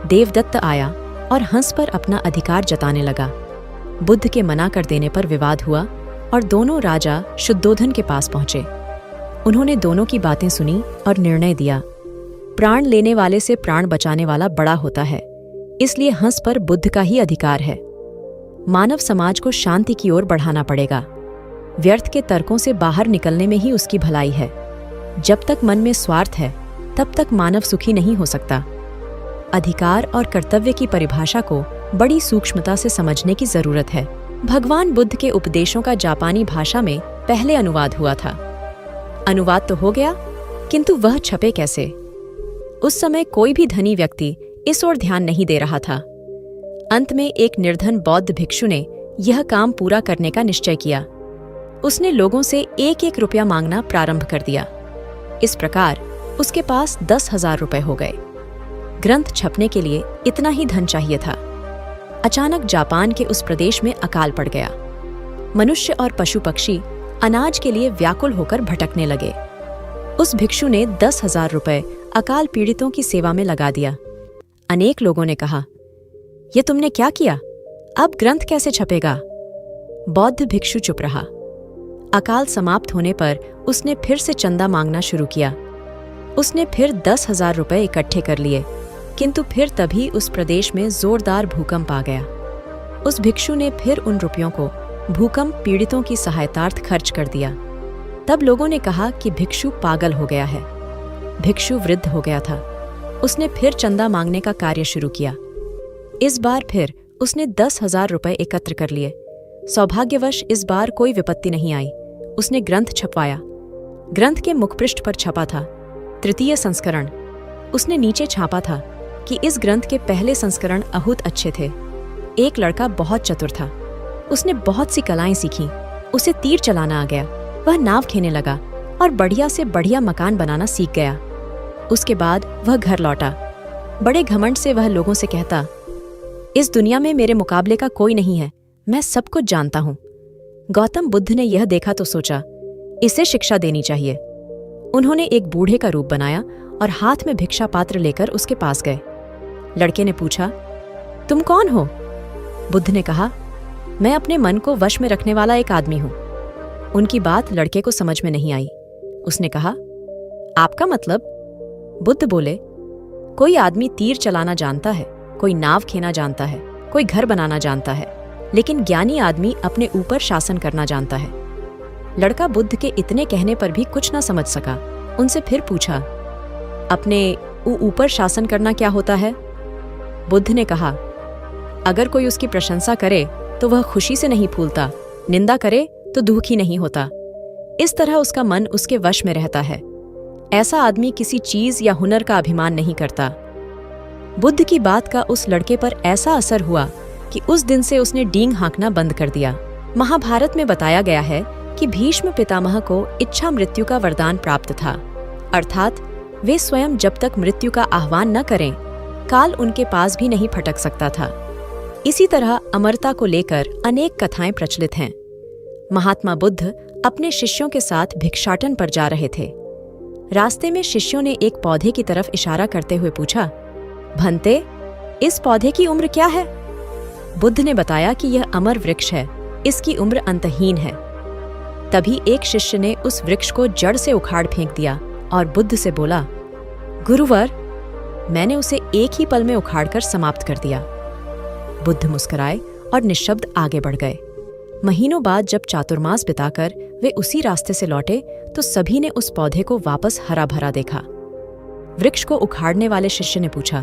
देवदत्त आया और हंस पर अपना अधिकार जताने लगा। बुद्ध के मना कर देने पर विवाद हुआ और दोनों राजा शुद्धोधन के पास पहुंचे। उन्होंने दोनों की बातें सुनी और निर्णय दिया। प्राण लेने वाले से प्राण बचाने वाला बड़ा होता है, इसलिए हंस पर बुद्ध का ही अधिकार है। मानव समाज को शांति की ओर बढ़ाना पड़ेगा। व्यर्थ के तर्कों से बाहर निकलने में ही उसकी भलाई है। जब तक मन में स्वार्थ है तब तक मानव सुखी नहीं हो सकता। अधिकार और कर्तव्य की परिभाषा को बड़ी सूक्ष्मता से समझने की जरूरत है। भगवान बुद्ध के उपदेशों का जापानी भाषा में पहले अनुवाद हुआ था। अनुवाद तो हो गया, किंतु वह छपे कैसे? उस समय कोई भी धनी व्यक्ति इस ओर ध्यान नहीं दे रहा था। अंत में एक निर्धन बौद्ध भिक्षु ने यह काम पूरा करने का निश्चय किया। उसने लोगों से 1-1 रुपया मांगना प्रारंभ कर दिया। इस प्रकार उसके पास 10,000 रुपए हो गए। ग्रंथ छपने के लिए इतना ही धन चाहिए था। अचानक जापान के उस प्रदेश में अकाल पड़ गया। मनुष्य और पशु पक्षी अनाज के लिए व्याकुल होकर भटकने लगे। उस भिक्षु ने 10,000 रुपए अकाल पीड़ितों की सेवा में लगा दिया। अनेक लोगों ने कहा, ये तुमने क्या किया? अब ग्रंथ कैसे छपेगा? बौद्ध भिक्षु चुप रहा। अकाल समाप्त होने पर उसने फिर से चंदा मांगना शुरू किया। उसने फिर 10,000 रुपए इकट्ठे कर लिए, किंतु फिर तभी उस प्रदेश में जोरदार भूकंप आ गया। उस भिक्षु ने फिर उन रुपयों को भूकंप पीड़ितों की सहायतार्थ खर्च कर दिया। तब लोगों ने कहा कि भिक्षु पागल हो गया है। भिक्षु वृद्ध हो गया था। उसने फिर चंदा मांगने का कार्य शुरू किया। इस बार फिर उसने 10,000 रुपए एकत्र कर लिए। सौभाग्यवश इस बार कोई विपत्ति नहीं आई। उसने ग्रंथ छपवाया। ग्रंथ के मुखपृष्ठ पर छपा था 3य संस्करण। उसने नीचे छापा था कि इस ग्रंथ के पहले संस्करण अहुत अच्छे थे। एक लड़का बहुत चतुर था। उसने बहुत सी कलाएं सीखीं। उसे तीर चलाना आ गया। वह नाव खेने लगा और बढ़िया से बढ़िया मकान बनाना सीख गया। उसके बाद वह घर लौटा। बड़े घमंड से वह लोगों से कहता, इस दुनिया में मेरे मुकाबले का कोई नहीं है, मैं सब कुछ जानता हूं। गौतम बुद्ध ने यह देखा तो सोचा, इसे शिक्षा देनी चाहिए। उन्होंने एक बूढ़े का रूप बनाया और हाथ में भिक्षा पात्र लेकर उसके पास गए। लड़के ने पूछा, तुम कौन हो? बुद्ध ने कहा, मैं अपने मन को वश में रखने वाला एक आदमी हूं। उनकी बात लड़के को समझ में नहीं आई। उसने कहा, आपका मतलब? बुद्ध बोले, कोई आदमी तीर चलाना जानता है, कोई नाव खेना जानता है, कोई घर बनाना जानता है, लेकिन ज्ञानी आदमी अपने ऊपर शासन करना जानता है। लड़का बुद्ध के इतने कहने पर भी कुछ न समझ सका। उनसे फिर पूछा, अपने ऊपर शासन करना क्या होता है? बुद्ध ने कहा, अगर कोई उसकी प्रशंसा करे तो वह खुशी से नहीं फूलता, निंदा करे तो दुखी नहीं होता। इस तरह उसका मन उसके वश में रहता है। ऐसा आदमी किसी चीज या हुनर का अभिमान नहीं करता। बुद्ध की बात का उस लड़के पर ऐसा असर हुआ कि उस दिन से उसने डींग हाँकना बंद कर दिया। महाभारत में बताया गया है कि भीष्म पितामह को इच्छा मृत्यु का वरदान प्राप्त था, अर्थात वे स्वयं जब तक मृत्यु का आह्वान न करें, काल उनके पास भी नहीं फटक सकता था। इसी तरह अमरता को लेकर अनेक कथाएं प्रचलित हैं। महात्मा बुद्ध अपने शिष्यों के साथ भिक्षाटन पर जा रहे थे। रास्ते में शिष्यों ने एक पौधे की तरफ इशारा करते हुए पूछा, भंते, इस पौधे की उम्र क्या है? बुद्ध ने बताया कि यह अमर वृक्ष है, इसकी उम्र अंतहीन है। तभी एक शिष्य ने उस वृक्ष को जड़ से उखाड़ फेंक दिया और बुद्ध से बोला, गुरुवर, मैंने उसे एक ही पल में उखाड़कर समाप्त कर दिया। बुद्ध मुस्कुराए और निःशब्द आगे बढ़ गए। महीनों बाद जब चातुर्मास बिताकर वे उसी रास्ते से लौटे तो सभी ने उस पौधे को वापस हरा भरा देखा। वृक्ष को उखाड़ने वाले शिष्य ने पूछा,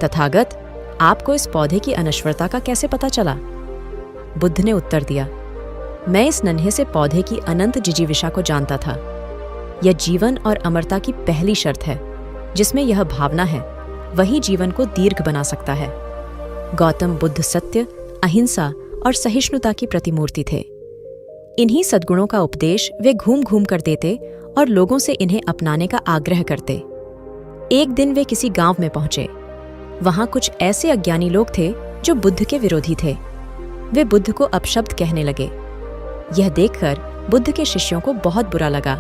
तथागत, आपको इस पौधे की अनश्वरता का कैसे पता चला? बुद्ध ने उत्तर दिया, मैं इस नन्हे से पौधे की अनंत जिजीविषा को जानता था। यह जीवन और अमरता की पहली शर्त है। जिसमें यह भावना है, वही जीवन को दीर्घ बना सकता है। गौतम बुद्ध सत्य, अहिंसा और सहिष्णुता की प्रतिमूर्ति थे। इन्हीं सद्गुणों का उपदेश वे घूम घूम कर देते और लोगों से इन्हें अपनाने का आग्रह करते। एक दिन वे किसी गांव में पहुंचे। वहां कुछ ऐसे अज्ञानी लोग थे जो बुद्ध के विरोधी थे। वे बुद्ध को अपशब्द कहने लगे। यह देखकर बुद्ध के शिष्यों को बहुत बुरा लगा।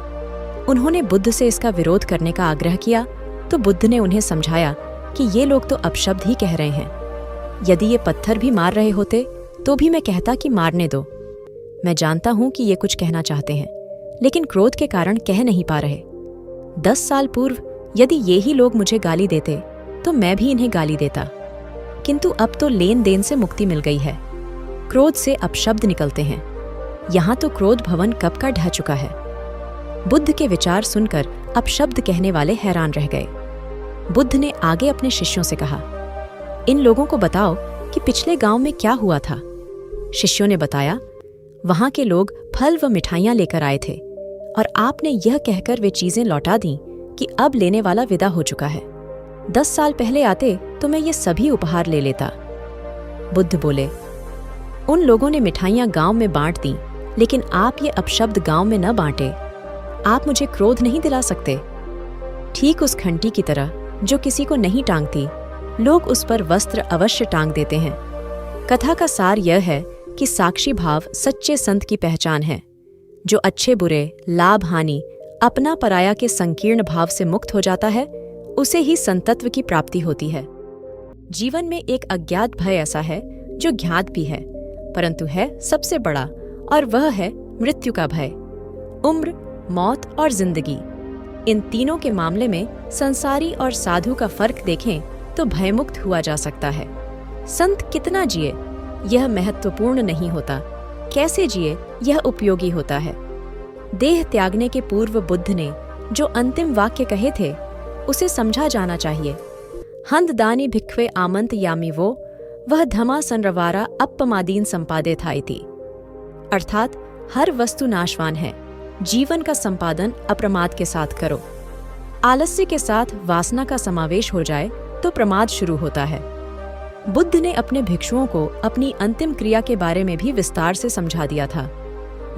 उन्होंने बुद्ध से इसका विरोध करने का आग्रह किया तो बुद्ध ने उन्हें समझाया कि ये लोग तो अपशब्द ही कह रहे हैं। यदि ये पत्थर भी मार रहे होते तो भी मैं कहता कि मारने दो। मैं जानता हूं कि ये कुछ कहना चाहते हैं, लेकिन क्रोध के कारण कह नहीं पा रहे। 10 साल पूर्व यदि ये ही लोग मुझे गाली देते तो मैं भी इन्हें गाली देता, किंतु अब तो लेन देन से मुक्ति मिल गई है। क्रोध से अपशब्द निकलते हैं। यहाँ तो क्रोध भवन कब का ढह चुका है। बुद्ध के विचार सुनकर अपशब्द कहने वाले हैरान रह गए। बुद्ध ने आगे अपने शिष्यों से कहा, इन लोगों को बताओ कि पिछले गांव में क्या हुआ था। शिष्यों ने बताया, वहां के लोग फल व मिठाइयां लेकर आए थे और आपने यह कहकर वे चीजें लौटा दी कि अब लेने वाला विदा हो चुका है। 10 साल पहले आते तो मैं ये सभी उपहार ले लेता। बुद्ध बोले, उन लोगों ने मिठाइयां गांव में बांट दी, लेकिन आप ये अपशब्द गांव में न बांटे। आप मुझे क्रोध नहीं दिला सकते। ठीक उस घंटी की तरह जो किसी को नहीं टांगती, लोग उस पर वस्त्र अवश्य टांग देते हैं। कथा का सार यह है कि साक्षी भाव सच्चे संत की पहचान है। जो अच्छे बुरे, लाभ हानि, अपना पराया के संकीर्ण भाव से मुक्त हो जाता है, उसे ही संतत्व की प्राप्ति होती है। जीवन में एक अज्ञात भय ऐसा है जो ज्ञात भी है, परंतु है सबसे बड़ा, और वह है मृत्यु का भय। उम्र, मौत और जिंदगी, इन तीनों के मामले में संसारी और साधु का फर्क देखें तो भयमुक्त हुआ जा सकता है। संत कितना जिए यह महत्वपूर्ण नहीं होता, कैसे जिए यह उपयोगी होता है। देह त्यागने के पूर्व बुद्ध ने जो अंतिम वाक्य कहे थे उसे समझा जाना चाहिए। हंद दानी भिक्खवे आमंत यामी वो, वह धमा संरवारा अपमादीन संपादे था इति। अर्थात हर वस्तु नाशवान है, जीवन का संपादन अप्रमाद के साथ करो। आलस्य के साथ वासना का समावेश हो जाए तो प्रमाद शुरू होता है। बुद्ध ने अपने भिक्षुओं को अपनी अंतिम क्रिया के बारे में भी विस्तार से समझा दिया था।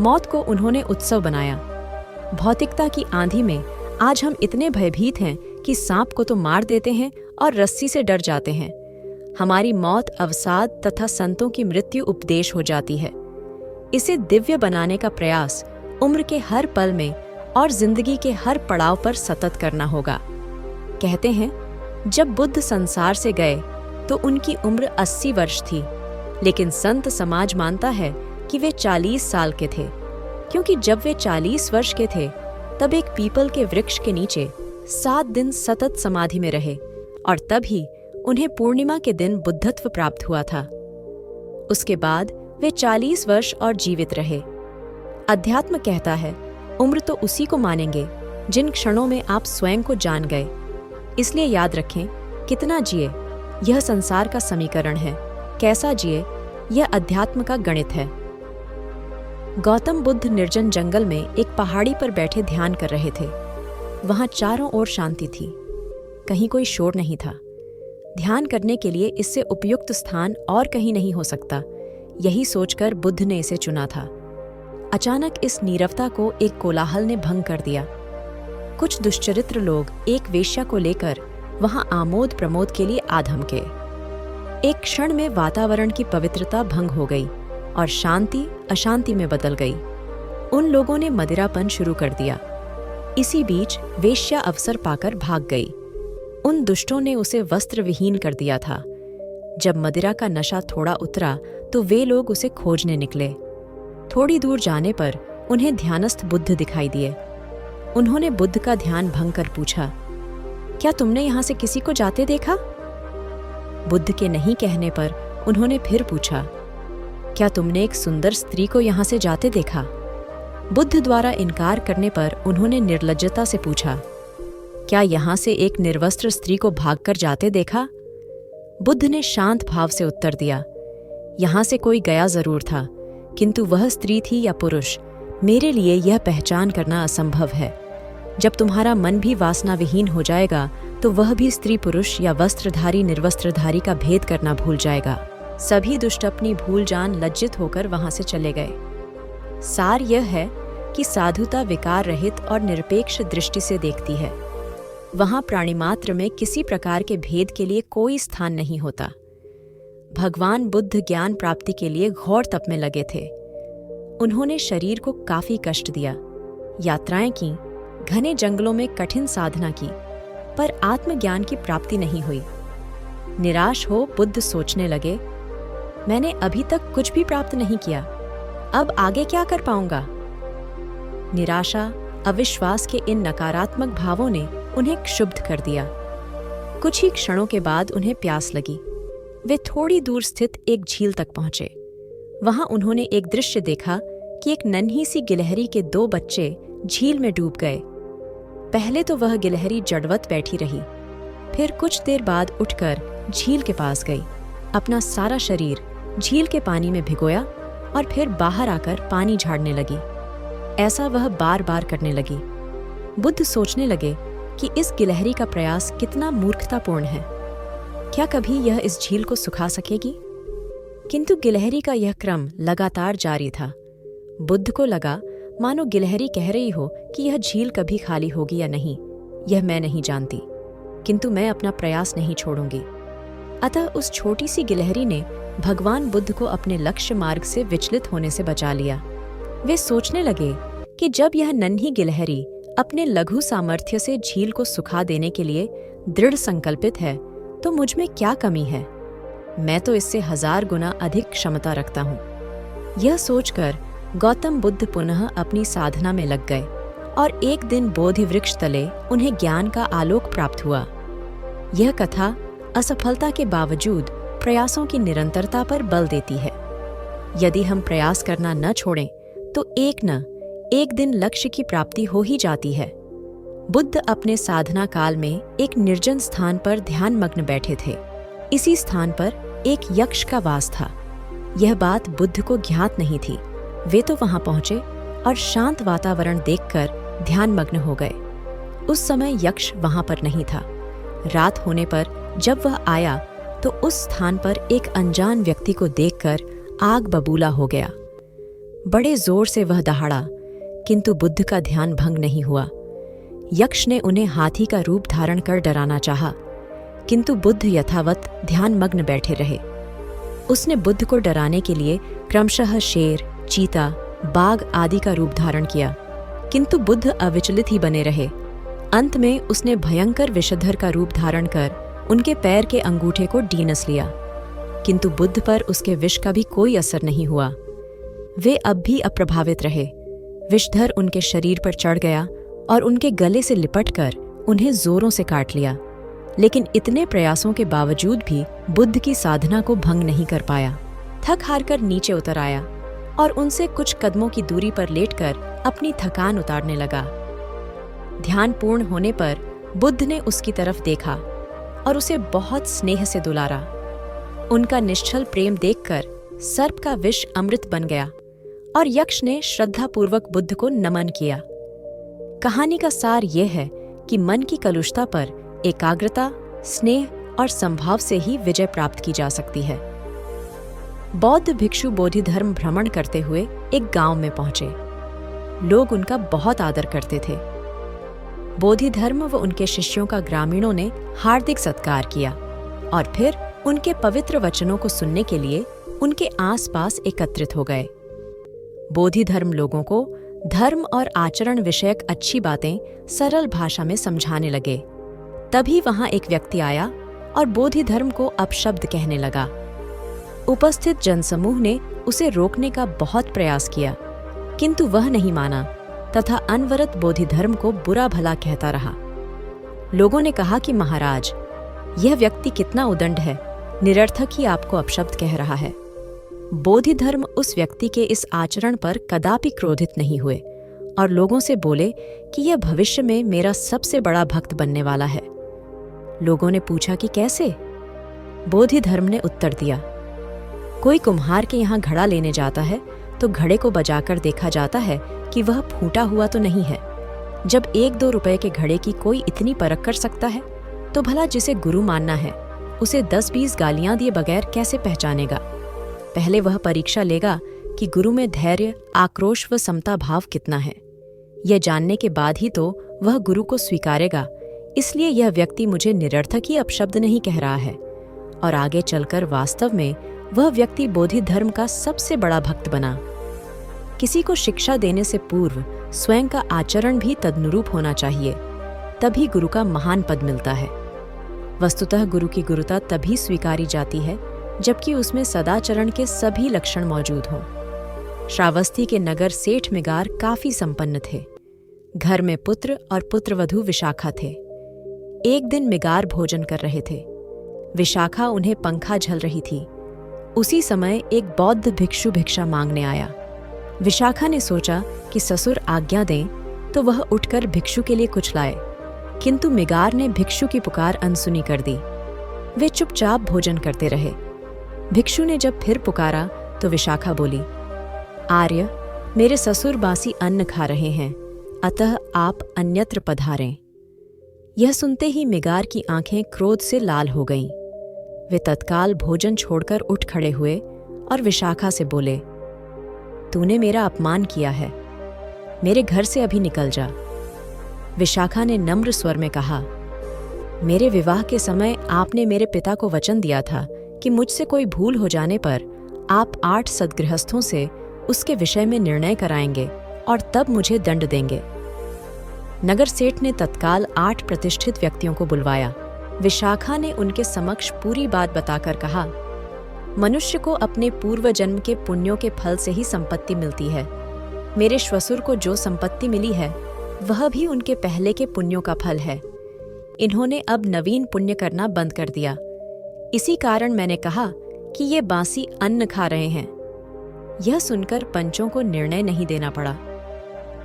मौत को उन्होंने उत्सव बनाया। भौतिकता की आंधी में आज हम इतने भयभीत हैं कि सांप को तो मार देते हैं और रस्सी से डर जाते हैं। हमारी मौत अवसाद तथा संतों की मृत्यु उपदेश हो जाती है। इसे दिव्य बनाने का प्रयास उम्र के हर पल में और जिंदगी के हर पड़ाव पर सतत करना होगा। कहते हैं, जब बुद्ध संसार से गए तो उनकी उम्र 80 वर्ष थी, लेकिन संत समाज मानता है कि वे 40 साल के थे, क्योंकि जब वे 40 वर्ष के थे तब एक पीपल के वृक्ष के नीचे 7 दिन सतत समाधि में रहे और तभी उन्हें पूर्णिमा के दिन बुद्धत्व प्राप्त हुआ था। उसके बाद वे 40 वर्ष और जीवित रहे। अध्यात्म कहता है, उम्र तो उसी को मानेंगे जिन क्षणों में आप स्वयं को जान गए। इसलिए याद रखें, कितना जिए यह संसार का समीकरण है, कैसा जिए यह अध्यात्म का गणित है। गौतम बुद्ध निर्जन जंगल में एक पहाड़ी पर बैठे ध्यान कर रहे थे। वहां चारों ओर शांति थी, कहीं कोई शोर नहीं था। ध्यान करने के लिए इससे उपयुक्त स्थान और कहीं नहीं हो सकता, यही सोचकर बुद्ध ने इसे चुना था। अचानक इस नीरवता को एक कोलाहल ने भंग कर दिया। कुछ दुष्चरित्र लोग एक वेश्या को लेकर वहां आमोद प्रमोद के लिए आ धमके। एक क्षण में वातावरण की पवित्रता भंग हो गई और शांति अशांति में बदल गई। उन लोगों ने मदिरापन शुरू कर दिया। इसी बीच वेश्या अवसर पाकर भाग गई। उन दुष्टों ने उसे वस्त्र विहीन कर दिया था। जब मदिरा का नशा थोड़ा उतरा तो वे लोग उसे खोजने निकले। थोड़ी दूर जाने पर उन्हें ध्यानस्थ बुद्ध दिखाई दिए। उन्होंने बुद्ध का ध्यान भंग कर पूछा, क्या तुमने यहां से किसी को जाते देखा? बुद्ध के नहीं कहने पर उन्होंने फिर पूछा, क्या तुमने एक सुंदर स्त्री को यहां से जाते देखा? बुद्ध द्वारा इनकार करने पर उन्होंने निर्लज्जता से पूछा, क्या यहां से एक निर्वस्त्र स्त्री को भागकर जाते देखा? बुद्ध ने शांत भाव से उत्तर दिया, यहां से कोई गया जरूर था, किंतु वह स्त्री थी या पुरुष, मेरे लिए यह पहचान करना असंभव है। जब तुम्हारा मन भी वासना विहीन हो जाएगा तो वह भी स्त्री पुरुष या वस्त्रधारी निर्वस्त्रधारी का भेद करना भूल जाएगा। सभी दुष्ट अपनी भूल जान लज्जित होकर वहां से चले गए। सार यह है कि साधुता विकार रहित और निरपेक्ष दृष्टि से देखती है। वहां प्राणिमात्र में किसी प्रकार के भेद के लिए कोई स्थान नहीं होता। भगवान बुद्ध ज्ञान प्राप्ति के लिए घोर तप में लगे थे। उन्होंने शरीर को काफी कष्ट दिया, यात्राएं की, घने जंगलों में कठिन साधना की, पर आत्मज्ञान की प्राप्ति नहीं हुई। निराश हो बुद्ध सोचने लगे, मैंने अभी तक कुछ भी प्राप्त नहीं किया, अब आगे क्या कर पाऊंगा? निराशा, अविश्वास के इन नकारात्मक भावों ने उन्हें क्षुब्ध कर दिया। कुछ ही क्षणों के बाद उन्हें प्यास लगी। वे थोड़ी दूर स्थित एक झील तक पहुंचे। वहां उन्होंने एक दृश्य देखा कि एक नन्ही सी गिलहरी के 2 बच्चे झील में डूब गए। पहले तो वह गिलहरी जड़वत बैठी रही, फिर कुछ देर बाद उठकर झील के पास गई, अपना सारा शरीर झील के पानी में भिगोया और फिर बाहर आकर पानी झाड़ने लगी। ऐसा वह बार बार करने लगी। बुद्ध सोचने लगे कि इस गिलहरी का प्रयास कितना मूर्खतापूर्ण है। क्या कभी यह इस झील को सुखा सकेगी? किंतु गिलहरी का यह क्रम लगातार जारी था। बुद्ध को लगा मानो गिलहरी कह रही हो कि यह झील कभी खाली होगी या नहीं, यह मैं नहीं जानती, किंतु मैं अपना प्रयास नहीं छोड़ूंगी। अतः उस छोटी सी गिलहरी ने भगवान बुद्ध को अपने लक्ष्य मार्ग से विचलित होने से बचा लिया। वे सोचने लगे कि जब यह नन्ही गिलहरी अपने लघु सामर्थ्य से झील को सुखा देने के लिए दृढ़ संकल्पित है, तो मुझ में क्या कमी है? मैं तो इससे 1000 गुना अधिक क्षमता रखता हूँ। यह सोचकर गौतम बुद्ध पुनः अपनी साधना में लग गए और एक दिन बोधि वृक्ष तले उन्हें ज्ञान का आलोक प्राप्त हुआ। यह कथा असफलता के बावजूद प्रयासों की निरंतरता पर बल देती है। यदि हम प्रयास करना न छोड़ें तो एक न एक दिन लक्ष्य की प्राप्ति हो ही जाती है। बुद्ध अपने साधना काल में एक निर्जन स्थान पर ध्यान मग्न बैठे थे। इसी स्थान पर एक यक्ष का वास था। यह बात बुद्ध को ज्ञात नहीं थी। वे तो वहां पहुंचे और शांत वातावरण देखकर ध्यान मग्न हो गए। उस समय यक्ष वहां पर नहीं था। रात होने पर जब वह आया तो उस स्थान पर एक अनजान व्यक्ति को देखकर आग बबूला हो गया। बड़े जोर से वह दहाड़ा, किंतु बुद्ध का ध्यान भंग नहीं हुआ। यक्ष ने उन्हें हाथी का रूप धारण कर डराना चाहा, किंतु बुद्ध यथावत ध्यान मग्न बैठे रहे। उसने बुद्ध को डराने के लिए क्रमशः शेर, चीता, बाघ आदि का रूप धारण किया, किंतु बुद्ध अविचलित ही बने रहे। अंत में उसने भयंकर विषधर का रूप धारण कर उनके पैर के अंगूठे को डीनस लिया, किंतु बुद्ध पर उसके विष का भी कोई असर नहीं हुआ। वे अब भी अप्रभावित रहे। विषधर उनके शरीर पर चढ़ गया और उनके गले से लिपटकर उन्हें जोरों से काट लिया, लेकिन इतने प्रयासों के बावजूद भी बुद्ध की साधना को भंग नहीं कर पाया। थक हार कर नीचे उतर आया और उनसे कुछ कदमों की दूरी पर लेटकर अपनी थकान उतारने लगा। ध्यान पूर्ण होने पर बुद्ध ने उसकी तरफ देखा और उसे बहुत स्नेह से दुलारा। उनका निश्चल प्रेम देखकर सर्प का विष अमृत बन गया और यक्ष ने श्रद्धापूर्वक बुद्ध को नमन किया। कहानी का सार यह है कि मन की कलुषता पर एकाग्रता, स्नेह और संभाव से ही विजय प्राप्त की जा सकती है। बौद्ध भिक्षु बोधि धर्म भ्रमण करते हुए एक गांव में पहुंचे। लोग उनका बहुत आदर करते थे। बोधिधर्म व उनके शिष्यों का ग्रामीणों ने हार्दिक सत्कार किया और फिर उनके पवित्र वचनों को सुनने के लिए उनके आसपास एकत्रित हो गए। बोधिधर्म लोगों को धर्म और आचरण विषयक अच्छी बातें सरल भाषा में समझाने लगे। तभी वहां एक व्यक्ति आया और बोधिधर्म को अपशब्द कहने लगा। उपस्थित जनसमूह ने उसे रोकने का बहुत प्रयास किया, किंतु वह नहीं माना तथा अनवरत बोधिधर्म को बुरा भला कहता रहा। लोगों ने कहा कि महाराज, यह व्यक्ति कितना उदंड है, निरर्थक ही आपको अपशब्द कह रहा है। बोधिधर्म उस व्यक्ति के इस आचरण पर कदापि क्रोधित नहीं हुए और लोगों से बोले कि यह भविष्य में मेरा सबसे बड़ा भक्त बनने वाला है। लोगों ने पूछा कि कैसे? बोधिधर्म ने उत्तर दिया, कोई कुम्हार के यहाँ घड़ा लेने जाता है तो घड़े को बजाकर देखा जाता है कि वह फूटा हुआ तो नहीं है। जब 1-2 रुपए के घड़े की कोई इतनी परख कर सकता है, तो भला जिसे गुरु मानना है उसे 10-20 गालियां दिए बगैर कैसे पहचानेगा? पहले वह परीक्षा लेगा कि गुरु में धैर्य, आक्रोश व समता भाव कितना है। यह जानने के बाद ही तो वह गुरु को स्वीकारेगा। इसलिए यह व्यक्ति मुझे निरर्थक ही अपशब्द नहीं कह रहा है। और आगे चलकर वास्तव में वह व्यक्ति बोधिधर्म का सबसे बड़ा भक्त बना। किसी को शिक्षा देने से पूर्व स्वयं का आचरण भी तदनुरूप होना चाहिए, तभी गुरु का महान पद मिलता है। वस्तुतः गुरु की गुरुता तभी स्वीकारी जाती है जबकि उसमें सदाचरण के सभी लक्षण मौजूद हों। श्रावस्ती के नगर सेठ मिगार काफी संपन्न थे। घर में पुत्र और पुत्रवधू विशाखा थे। एक दिन मिगार भोजन कर रहे थे। विशाखा उन्हें पंखा झल रही थी। उसी समय एक बौद्ध भिक्षु भिक्षा मांगने आया। विशाखा ने सोचा कि ससुर आज्ञा दें तो वह उठकर भिक्षु के लिए कुछ लाए, किंतु मिगार ने भिक्षु की पुकार अनसुनी कर दी। वे चुपचाप भोजन करते रहे। भिक्षु ने जब फिर पुकारा तो विशाखा बोली, आर्य, मेरे ससुर बासी अन्न खा रहे हैं, अतः आप अन्यत्र पधारें। यह सुनते ही मिगार की आंखें क्रोध से लाल हो गईं। वे तत्काल भोजन छोड़कर उठ खड़े हुए और विशाखा से बोले, तूने मेरा अपमान किया है, मेरे घर से अभी निकल जा। विशाखा ने नम्र स्वर में कहा, मेरे विवाह के समय आपने मेरे पिता को वचन दिया था कि मुझसे कोई भूल हो जाने पर आप 8 सद्गृहस्थों से उसके विषय में निर्णय कराएंगे और तब मुझे दंड देंगे। नगर सेठ ने तत्काल 8 प्रतिष्ठित व्यक्तियों को बुलवाया। विशाखा ने उनके समक्ष पूरी बात बताकर कहा, मनुष्य को अपने पूर्व जन्म के पुण्यों के फल से ही संपत्ति मिलती है। मेरे श्वसुर को जो संपत्ति मिली है वह भी उनके पहले के पुण्यों का फल है। इन्होंने अब नवीन पुण्य करना बंद कर दिया। इसी कारण मैंने कहा कि ये बासी अन्न खा रहे हैं। यह सुनकर पंचों को निर्णय नहीं देना पड़ा।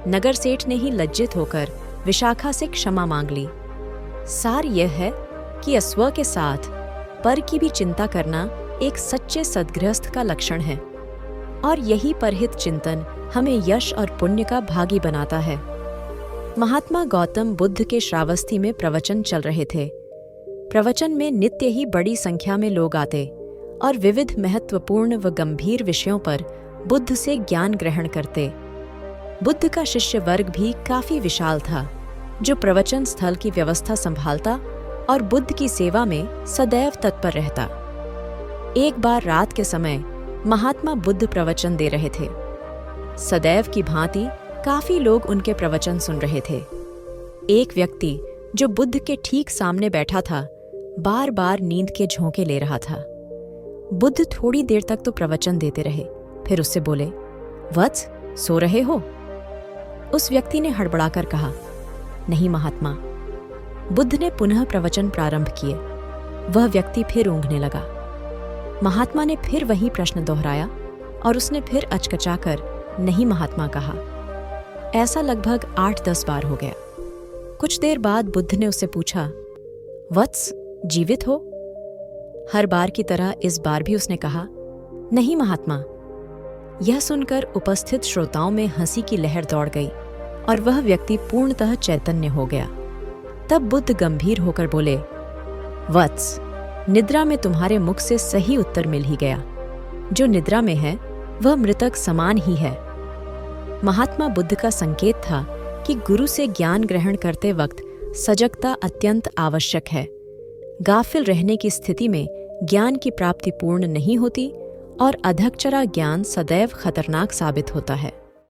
नगर सेठ ने ही लज्जित होकर विशाखा से क्षमा मांग ली। सार यह है कि अस्व के साथ पर की भी चिंता करना एक सच्चे सद्गृहस्थ का लक्षण है और यही परहित चिंतन हमें यश और पुण्य का भागी बनाता है। महात्मा गौतम बुद्ध के श्रावस्ती में प्रवचन चल रहे थे। प्रवचन में नित्य ही बड़ी संख्या में लोग आते और विविध महत्वपूर्ण व गंभीर विषयों पर बुद्ध से ज्ञान ग्रहण करते। बुद्ध का शिष्य वर्ग भी काफी विशाल था, जो प्रवचन स्थल की व्यवस्था संभालता और बुद्ध की सेवा में सदैव तत्पर रहता। एक बार रात के समय महात्मा बुद्ध प्रवचन दे रहे थे। सदैव की भांति काफी लोग उनके प्रवचन सुन रहे थे। एक व्यक्ति जो बुद्ध के ठीक सामने बैठा था, बार बार नींद के झोंके ले रहा था। बुद्ध थोड़ी देर तक तो प्रवचन देते रहे, फिर उससे बोले, वत्स, सो रहे हो? उस व्यक्ति ने हड़बड़ाकर कहा, नहीं महात्मा। बुद्ध ने पुनः प्रवचन प्रारंभ किए। वह व्यक्ति फिर ऊँघने लगा। महात्मा ने फिर वही प्रश्न दोहराया और उसने फिर अचकचाकर नहीं महात्मा कहा। ऐसा लगभग 8-10 बार हो गया। कुछ देर बाद बुद्ध ने उससे पूछा, वत्स, जीवित हो? हर बार की तरह इस बार भी उसने कहा, नहीं महात्मा। यह सुनकर उपस्थित श्रोताओं में हंसी की लहर दौड़ गई और वह व्यक्ति पूर्णतः चैतन्य हो गया। तब बुद्ध गंभीर होकर बोले, वत्स, निद्रा में तुम्हारे मुख से सही उत्तर मिल ही गया। जो निद्रा में है वह मृतक समान ही है। महात्मा बुद्ध का संकेत था कि गुरु से ज्ञान ग्रहण करते वक्त सजगता अत्यंत आवश्यक है। गाफिल रहने की स्थिति में ज्ञान की प्राप्ति पूर्ण नहीं होती और अधक्चरा ज्ञान सदैव खतरनाक साबित होता है।